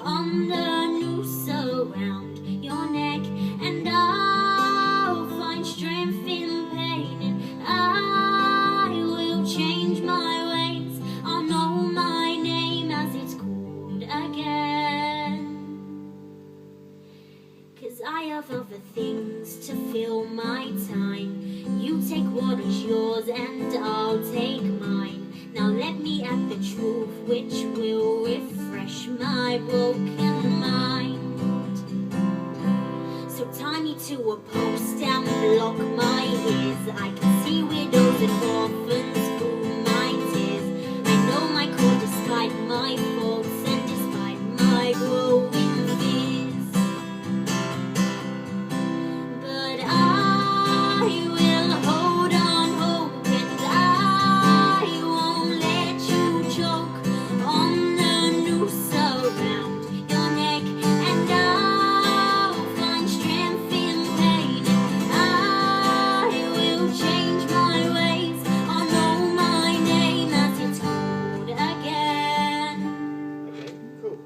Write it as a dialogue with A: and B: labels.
A: on the noose around your neck, and I'll find strength in pain, and I will change my ways. I'll know my name as it's called again, 'cause I have other things to fill my time. You take what is yours and I'll take mine. Now let me add the truth which will refresh my broken